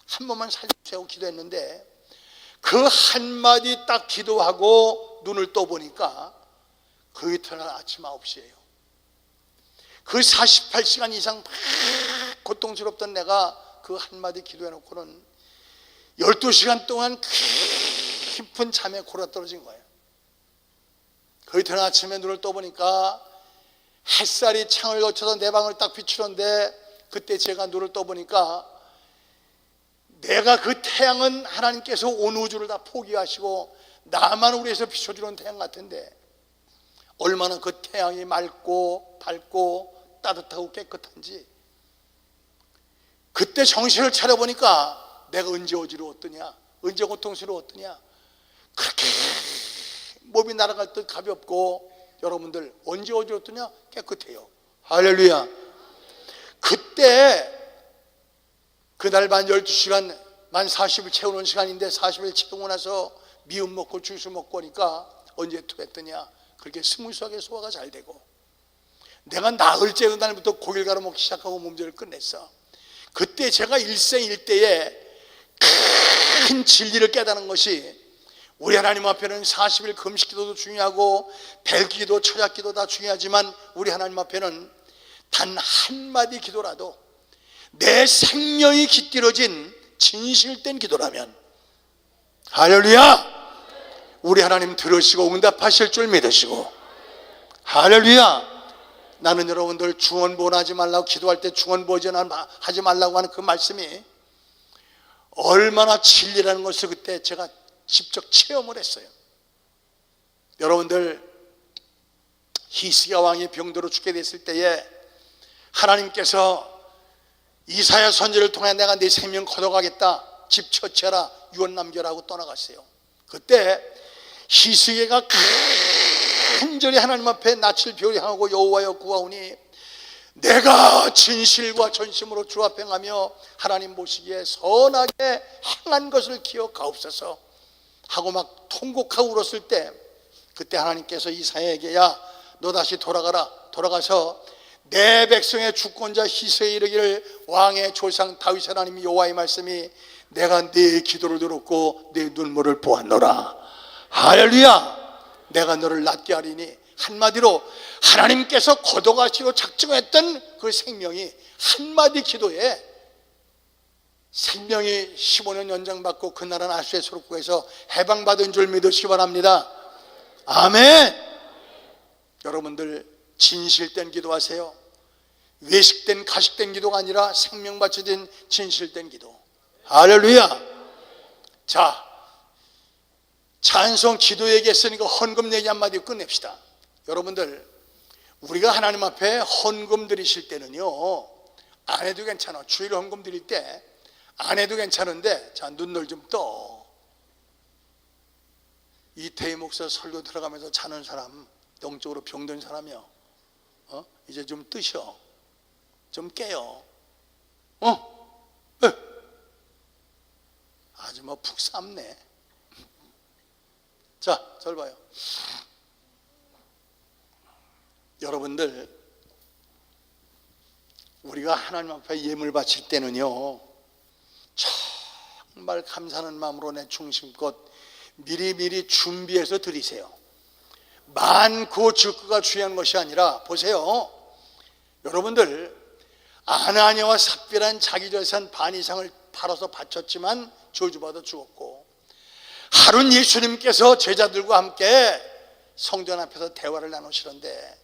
한 번만 살려주세요 기도했는데, 그 한마디 딱 기도하고 눈을 떠보니까 그 이튿날 아침 9시예요. 그 48시간 이상 막 고통스럽던 내가 그 한마디 기도해놓고는 12시간 동안 깊은 잠에 골아떨어진 거예요. 그 이튿날 아침에 눈을 떠보니까 햇살이 창을 거쳐서 내 방을 딱 비추는데, 그때 제가 눈을 떠보니까 내가 그 태양은 하나님께서 온 우주를 다 포기하시고 나만 우리에서 비춰주는 태양 같은데, 얼마나 그 태양이 맑고 밝고 따뜻하고 깨끗한지, 그때 정신을 차려보니까 내가 언제 어지러웠더냐, 언제 고통스러웠더냐, 그렇게 몸이 날아갈 듯 가볍고, 여러분들 언제 어지러웠더냐, 깨끗해요. 할렐루야. 그때 그날 만 12시간, 만 40일 채우는 시간인데 40일 채우고 나서 미음 먹고 주스 먹고 하니까 언제 토했더냐, 그렇게 스무스하게 소화가 잘 되고, 내가 나흘째 그날부터 고기를 갈아 먹기 시작하고 몸조리를 끝냈어. 그때 제가 일생일대에 큰 진리를 깨닫는 것이, 우리 하나님 앞에는 40일 금식기도도 중요하고 벨기도 철야기도 다 중요하지만 우리 하나님 앞에는 단 한마디 기도라도 내 생명이 깃들어진 진실된 기도라면, 할렐루야, 우리 하나님 들으시고 응답하실 줄 믿으시고, 할렐루야. 나는 여러분들 중언부언하지 말라고, 기도할 때 중언부언하지 말라고 하는 그 말씀이 얼마나 진리라는 것을 그때 제가 직접 체험을 했어요. 여러분들, 히스기야 왕이 병들어 죽게 됐을 때에 하나님께서 이사야 선지를 통해 내가 네 생명 거둬가겠다, 집 처치하라, 유언 남겨라고 떠나갔어요. 그때 히스기야가 간절히 하나님 앞에 낯을 벼 향하고 여호와여 구하오니 내가 진실과 전심으로 주 앞에 행하며 하나님 보시기에 선하게 행한 것을 기억하옵소서 하고 막 통곡하고 울었을 때, 그때 하나님께서 이사야에게 야, 너 다시 돌아가라. 돌아가서 내 백성의 주권자 히스기야에 이르기를 왕의 조상 다윗 하나님 여호와의 말씀이 내가 네 기도를 들었고 네 눈물을 보았노라. 할렐루야. 내가 너를 낫게 하리니, 한마디로 하나님께서 거둬가시로 작정했던 그 생명이 한마디 기도에 생명이 15년 연장받고 그 나라는 아수에스로국에서 해방받은 줄 믿으시기 바랍니다. 아멘. 여러분들, 진실된 기도하세요. 외식된 가식된 기도가 아니라 생명 바쳐진 진실된 기도. 할렐루야. 자, 찬송 기도 얘기했으니까 헌금 얘기 한마디 끝냅시다. 여러분들, 우리가 하나님 앞에 헌금 드리실 때는요, 안 해도 괜찮아. 주일 헌금 드릴 때 안 해도 괜찮은데, 자, 눈을 좀 떠. 이태희 목사 설교 들어가면서 자는 사람, 영적으로 병든 사람이요, 이제 좀 뜨셔. 좀 깨요. 아주 뭐 푹 삶네. 자, 잘 봐요. 여러분들, 우리가 하나님 앞에 예물 바칠 때는요, 정말 감사하는 마음으로 내 중심껏 미리미리 준비해서 드리세요. 많고 적고가 중요한 것이 아니라, 보세요. 여러분들, 아나니아와 삽비라는 자기 재산 반 이상을 팔아서 바쳤지만 저주받아 죽었고, 하루는 예수님께서 제자들과 함께 성전 앞에서 대화를 나누시는데,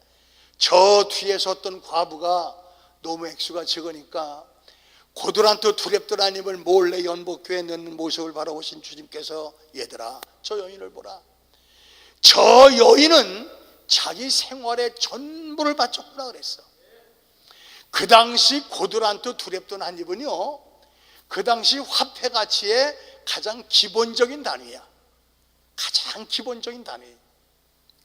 저 뒤에서 어떤 과부가 너무 액수가 적으니까 고드란트 두렵던 한 입을 몰래 연복교에 넣는 모습을 바라보신 주님께서, 얘들아, 저 여인을 보라. 저 여인은 자기 생활의 전부를 바쳤구나 그랬어. 그 당시 고드란트 두렵던 한 입은요, 그 당시 화폐 가치의 가장 기본적인 단위야. 가장 기본적인 단위.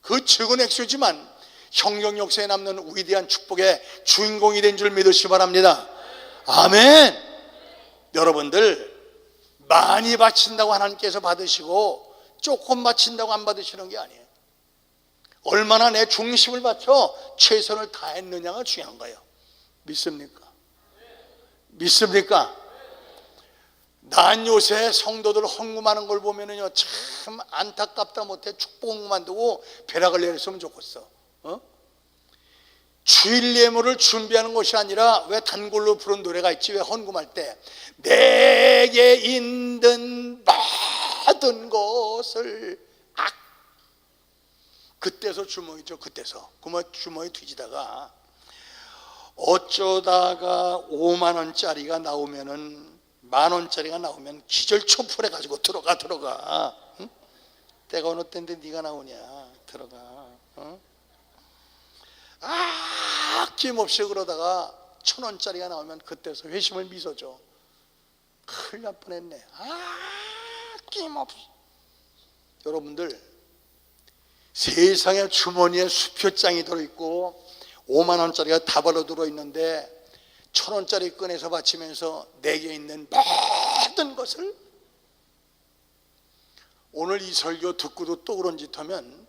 그 적은 액수지만 성경 역사에 남는 위대한 축복의 주인공이 된 줄 믿으시기 바랍니다. 아멘. 여러분들, 많이 바친다고 하나님께서 받으시고 조금 바친다고 안 받으시는 게 아니에요. 얼마나 내 중심을 바쳐 최선을 다했느냐가 중요한 거예요. 믿습니까? 믿습니까? 난 요새 성도들 헌금하는 걸 보면은요, 참 안타깝다 못해 축복만 두고 벼락을 내렸으면 좋겠어. 주일 예물을 준비하는 것이 아니라, 왜 단골로 부른 노래가 있지? 왜 헌금할 때 내게 있는 모든 것을 그때서 주머니죠. 그때서 그만 주머니 뒤지다가 어쩌다가 5만 원짜리가 나오면은, 만 원짜리가 나오면 기절초풍해 가지고 들어가. 응? 때가 어느 때인데 네가 나오냐? 들어가. 아낌없이 그러다가 1,000원짜리가 나오면 그때서 회심을 미소죠. 큰일 날 뻔했네. 아낌없이. 여러분들, 세상에 주머니에 수표장이 들어있고 5만 원짜리가 다발로 들어있는데 1,000원짜리 꺼내서 바치면서 내게 있는 모든 것을, 오늘 이 설교 듣고도 또 그런 짓 하면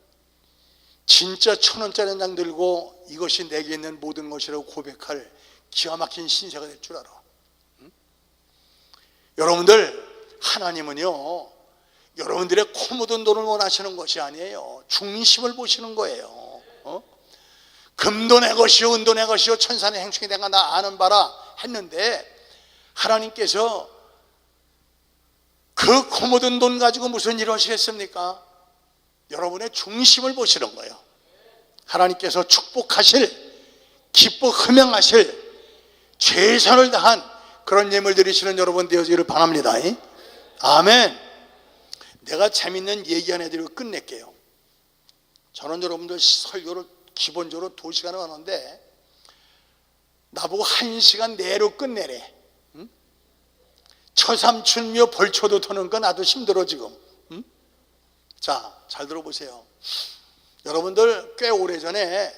진짜 1,000원짜리 한 장 들고 이것이 내게 있는 모든 것이라고 고백할 기가 막힌 신세가 될 줄 알아. 응? 여러분들, 하나님은요, 여러분들의 코 묻은 돈을 원하시는 것이 아니에요. 중심을 보시는 거예요. 금도 내 것이요 은도 내 것이요 천산의 행충이 내가 나 아는 바라 했는데, 하나님께서 그 코 묻은 돈 가지고 무슨 일을 하시겠습니까? 여러분의 중심을 보시는 거예요. 하나님께서 축복하실, 기뻐 흠양하실 최선을 다한 그런 예물 드리시는 여러분 되어지기를 바랍니다. 아멘. 내가 재밌는 얘기 하나 드리고 끝낼게요. 저는 여러분들 설교를 기본적으로 2시간을 하는데 나보고 1시간 내로 끝내래. 응? 처삼춘묘 벌초도 터는 거 나도 힘들어 지금. 응? 자, 잘 들어보세요. 여러분들 꽤 오래전에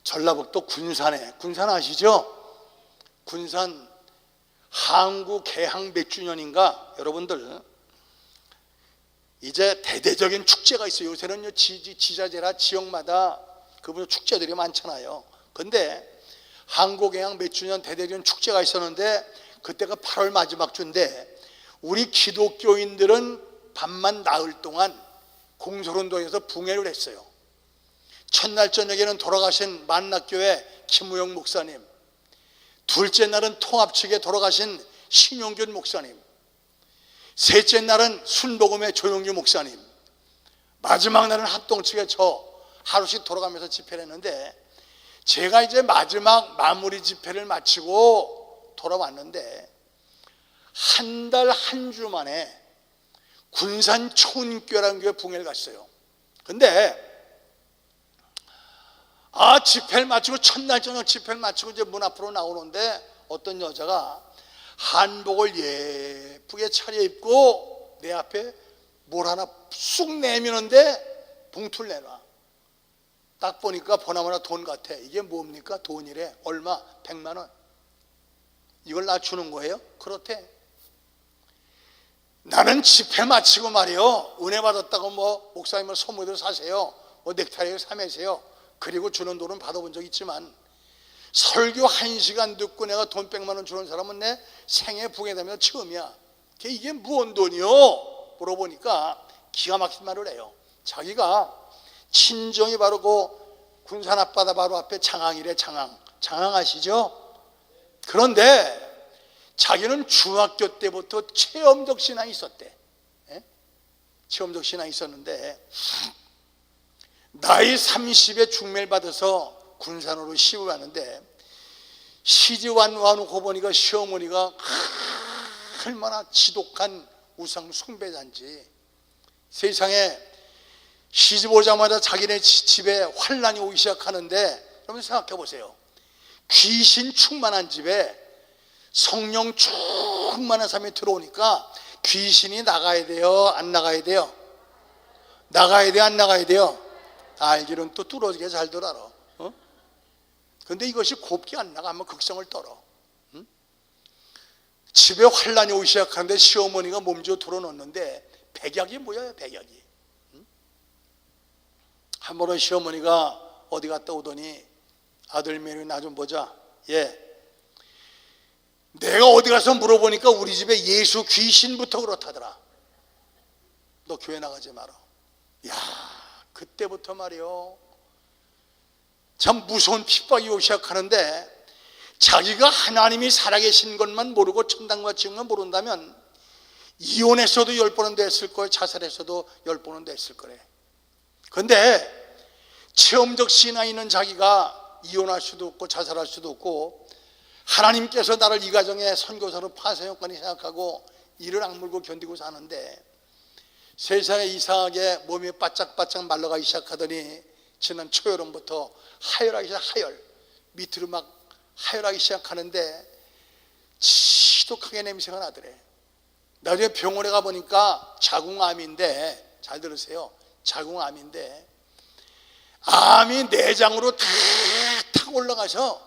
전라북도 군산 아시죠? 군산 항구 개항 몇 주년인가 여러분들 이제 대대적인 축제가 있어요. 요새는 지자체나 지역마다 그분 축제들이 많잖아요. 근데 항구 개항 몇 주년 대대적인 축제가 있었는데 그때가 8월 마지막 주인데 우리 기독교인들은 밤만 나흘 동안 공설운동에서 붕해를 했어요. 첫날 저녁에는 돌아가신 만락교회 김우영 목사님, 둘째 날은 통합 측에 돌아가신 신용균 목사님, 셋째 날은 순복음의 조용규 목사님, 마지막 날은 합동 측에 저 하루씩 돌아가면서 집회를 했는데 제가 이제 마지막 마무리 집회를 마치고 돌아왔는데 한 달 한 주 만에 군산 초운교회라는 교회 붕해를 갔어요. 근데 집회를 마치고 첫날 저녁 집회를 마치고 이제 문 앞으로 나오는데 어떤 여자가 한복을 예쁘게 차려입고 내 앞에 뭘 하나 쑥 내미는데 봉투를 내놔. 딱 보니까 보나마나 돈 같아. 이게 뭡니까? 돈이래. 얼마? 100만 원. 이걸 나 주는 거예요? 그렇대. 나는 집회 마치고 말이요, 은혜 받았다고 뭐 목사님을 선물을 사세요, 뭐 넥타이를 사매세요, 그리고 주는 돈은 받아본 적 있지만 설교 1시간 듣고 내가 돈 100만 원 주는 사람은 내 생애 붕해되면서 처음이야. 이게 무언 돈이요? 물어보니까 기가 막힌 말을 해요. 자기가 친정이 바로 그 군산 앞바다 바로 앞에 장항이래. 장항 아시죠? 그런데 자기는 중학교 때부터 체험적 신앙이 있었대. 체험적 신앙이 있었는데 나이 30에 중매를 받아서 군산으로 시집을 왔는데 시집 와놓고 보니까 시어머니가 얼마나 지독한 우상 숭배자인지. 세상에 시집 오자마자 자기네 집에 환란이 오기 시작하는데 여러분 생각해 보세요. 귀신 충만한 집에 성령 충만한 사람이 들어오니까 귀신이 나가야 돼요? 안 나가야 돼요? 나가야 돼요? 안 나가야 돼요? 알기는 또 뚫어지게 잘들 알아. 근데 이것이 곱게 안 나가면 극성을 떨어. 집에 환란이 오기 시작하는데 시어머니가 몸지어 들어놓는데 백약이 뭐야? 백약이. 한 번은 시어머니가 어디 갔다 오더니 아들 며느리 나 좀 보자. 내가 어디 가서 물어보니까 우리 집에 예수 귀신부터 그렇다더라. 너 교회 나가지 마라. 그때부터 말이요, 참 무서운 핍박이 오기 시작하는데 자기가 하나님이 살아계신 것만 모르고 천당과 지옥만 모른다면 이혼했어도 10번은 됐을 거예요. 자살했어도 10번은 됐을 거래. 그런데 체험적 신앙이 있는 자기가 이혼할 수도 없고 자살할 수도 없고 하나님께서 나를 이 가정에 선교사로 파송했거니 생각하고 이를 악물고 견디고 사는데 세상에 이상하게 몸이 바짝바짝 말라가기 시작하더니 지난 초여름부터 하혈하기 시작, 하혈 밑으로 막 하혈하기 시작하는데 지독하게 냄새가 나더래. 나중에 병원에 가보니까 자궁암인데, 잘 들으세요, 자궁암인데 암이 내장으로 탁 올라가서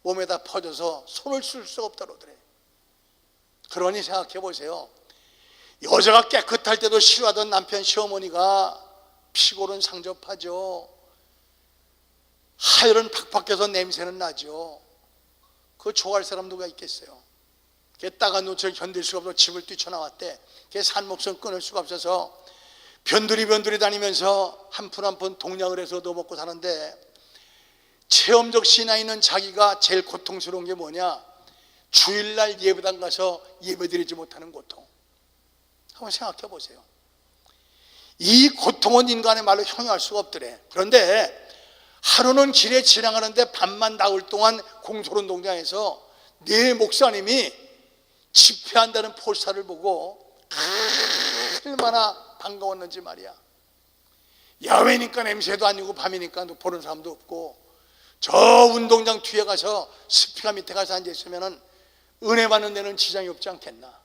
몸에다 퍼져서 손을 쓸 수가 없다 그러더래. 그러니 생각해 보세요. 여자가 깨끗할 때도 싫어하던 남편 시어머니가 피골은 상접하죠. 하혈은 팍팍해서 냄새는 나죠. 그거 좋아할 사람 누가 있겠어요? 걔 따가운 노출을 견딜 수가 없어서 집을 뛰쳐나왔대. 걔 산 목숨 끊을 수가 없어서 변두리 다니면서 한 푼 한 푼 동냥을 해서 넣어먹고 사는데 체험적 신앙이 있는 자기가 제일 고통스러운 게 뭐냐? 주일날 예배당 가서 예배드리지 못하는 고통. 한번 생각해 보세요. 이 고통은 인간의 말로 형용할 수가 없더래. 그런데 하루는 길에 지나가는데 밤만 나흘 동안 공설운동장에서 네 목사님이 집회한다는 포스터를 보고 얼마나 반가웠는지 말이야. 야외니까 냄새도 아니고 밤이니까 보는 사람도 없고, 저 운동장 뒤에 가서 스피커 밑에 가서 앉아있으면 은혜 받는 데는 지장이 없지 않겠나.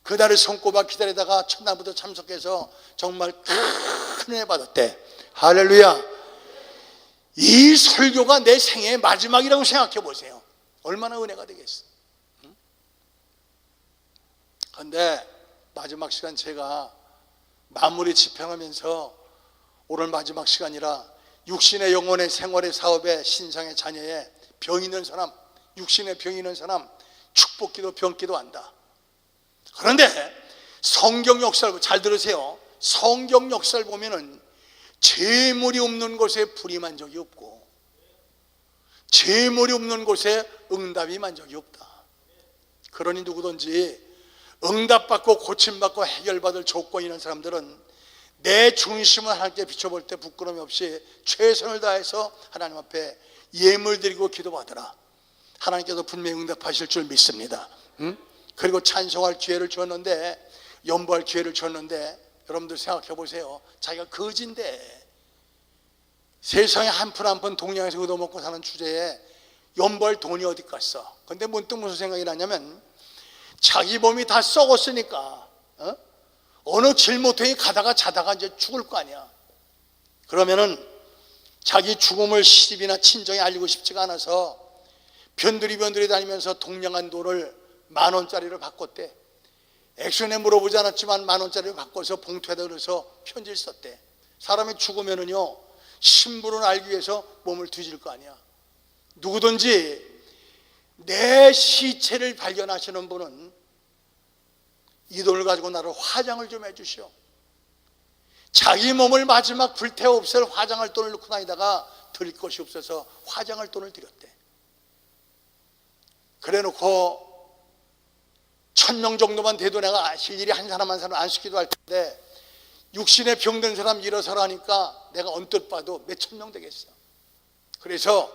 그날을 손꼽아 기다리다가 첫날부터 참석해서 정말 큰 은혜 받았대. 할렐루야. 이 설교가 내 생애의 마지막이라고 생각해 보세요. 얼마나 은혜가 되겠어. 그런데 마지막 시간 제가 마무리 집행하면서 오늘 마지막 시간이라 육신의 영혼의 생활의 사업의 신상의 자녀의 병 있는 사람, 육신의 병 있는 사람 축복기도 병기도 한다. 그런데 성경 역사를 잘 들으세요. 성경 역사를 보면은 재물이 없는 곳에 불임한 적이 없고 재물이 없는 곳에 응답이 만 적이 없다. 그러니 누구든지 응답받고 고침받고 해결받을 조건이 있는 사람들은 내 중심을 하나님께 비춰볼 때 부끄러움이 없이 최선을 다해서 하나님 앞에 예물 드리고 기도받으라. 하나님께서 분명히 응답하실 줄 믿습니다. 그리고 찬송할 기회를 주었는데, 연보할 기회를 주었는데, 여러분들 생각해 보세요. 자기가 거지인데 세상에 한 푼 한 푼 동양에서 얻어먹고 사는 주제에 연보할 돈이 어디 갔어. 근데 문득 무슨 생각이 나냐면, 자기 몸이 다 썩었으니까 어느 질못행이 가다가 자다가 이제 죽을 거 아니야. 그러면은 자기 죽음을 시집이나 친정에 알리고 싶지가 않아서 변두리 다니면서 동양한 돈을 10,000원짜리를 바꿨대. 액션에 물어보지 않았지만 10,000원짜리를 바꿔서 봉투에다 넣어서 편지를 썼대. 사람이 죽으면은요, 신부를 알기 위해서 몸을 뒤질 거 아니야. 누구든지 내 시체를 발견하시는 분은 이 돈을 가지고 나를 화장을 좀 해주시오. 자기 몸을 마지막 불태워 없앨 화장할 돈을 넣고 다니다가 드릴 것이 없어서 화장할 돈을 드렸대. 그래 놓고 1,000명 정도만 돼도 내가 일일이 한 사람 한 사람 안수기도 할 텐데, 육신에 병든 사람 일어서라 하니까 내가 언뜻 봐도 몇천 명 되겠어. 그래서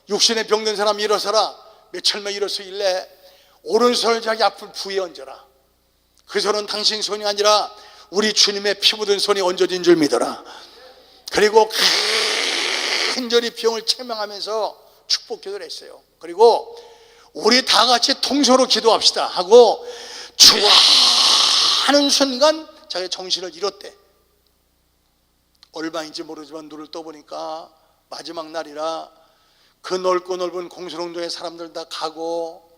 육신에 병든 사람 일어서라, 몇천 명 일어서길래 오른손을 자기 앞을 부에 얹어라. 그 손은 당신 손이 아니라 우리 주님의 피 묻은 손이 얹어진 줄 믿어라. 그리고 간절히 병을 체명하면서 축복 기도를 했어요. 그리고 우리 다 같이 통서로 기도합시다 하고 주야 하는 순간 자기 정신을 잃었대. 얼마인지 모르지만 눈을 떠보니까 마지막 날이라 그 넓고 넓은 공수농장에 사람들 다 가고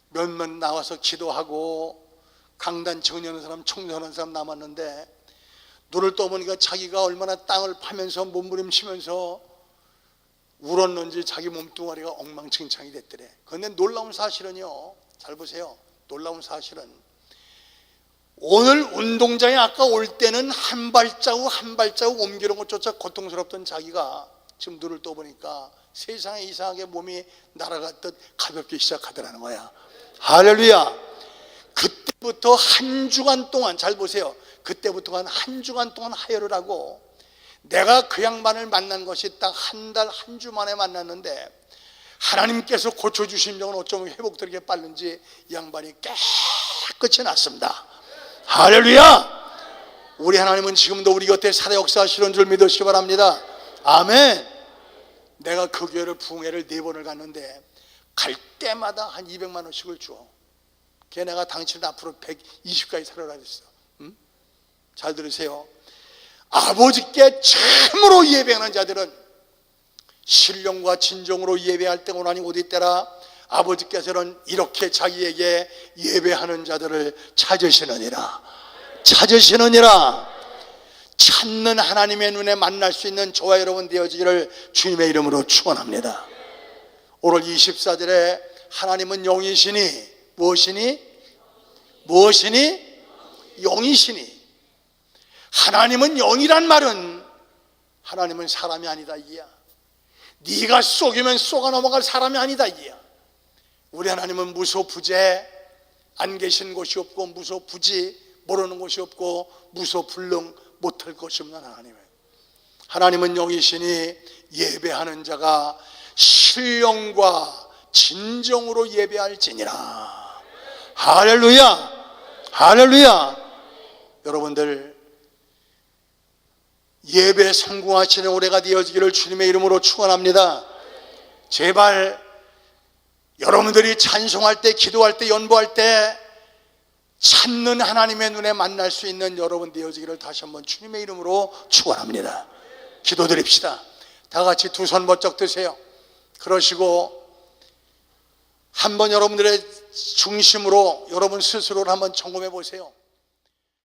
몇몇 나와서 기도하고 강단 정리하는 사람, 청소하는 사람 남았는데, 눈을 떠보니까 자기가 얼마나 땅을 파면서 몸부림치면서 울었는지 자기 몸뚱아리가 엉망진창이 됐더래. 그런데 놀라운 사실은요, 잘 보세요. 놀라운 사실은 오늘 운동장에 아까 올 때는 한 발자국 한 발자국 옮기는 것조차 고통스럽던 자기가 지금 눈을 떠보니까 세상에 이상하게 몸이 날아갔듯 가볍게 시작하더라는 거야. 할렐루야. 그때부터 한 주간 동안, 잘 보세요. 그때부터 한 주간 동안 하혈을 하고, 내가 그 양반을 만난 것이 딱 한 달, 한 주 만에 만났는데, 하나님께서 고쳐주신 병은 어쩌면 회복되게 빠른지 이 양반이 깨끗이 낫습니다. 할렐루야. 우리 하나님은 지금도 우리 곁에 살아 역사하시는 줄 믿으시기 바랍니다. 아멘. 내가 그 교회를 부흥회를 4번을 갔는데 갈 때마다 한 200만 원씩을 줘. 걔네가 당신은 앞으로 120까지 살아라 그랬어. 잘 들으세요. 아버지께 참으로 예배하는 자들은 신령과 진정으로 예배할 때 오나니 어디 때라 아버지께서는 이렇게 자기에게 예배하는 자들을 찾으시느니라. 찾는 하나님의 눈에 만날 수 있는 저와 여러분 되어지기를 주님의 이름으로 축원합니다. 오늘 24절에 하나님은 영이시니 무엇이니? 영이시니. 하나님은 영이란 말은 하나님은 사람이 아니다 이야. 네가 속이면 속아 넘어갈 사람이 아니다 이야. 우리 하나님은 무소부재, 안 계신 곳이 없고 무소부지, 모르는 곳이 없고 무소불능, 못할 것이 없는 하나님이에요. 하나님은 영이시니 예배하는 자가 신령과 진정으로 예배할지니라. 할렐루야. 할렐루야. 여러분들 예배 성공하시는 올해가 되어지기를 주님의 이름으로 축원합니다. 제발 여러분들이 찬송할 때, 기도할 때, 연보할 때 찾는 하나님의 눈에 만날 수 있는 여러분 되어지기를 다시 한번 주님의 이름으로 축원합니다. 기도드립시다. 다 같이 두 손 번쩍 드세요. 그러시고 한번 여러분들의 중심으로 여러분 스스로를 한번 점검해 보세요.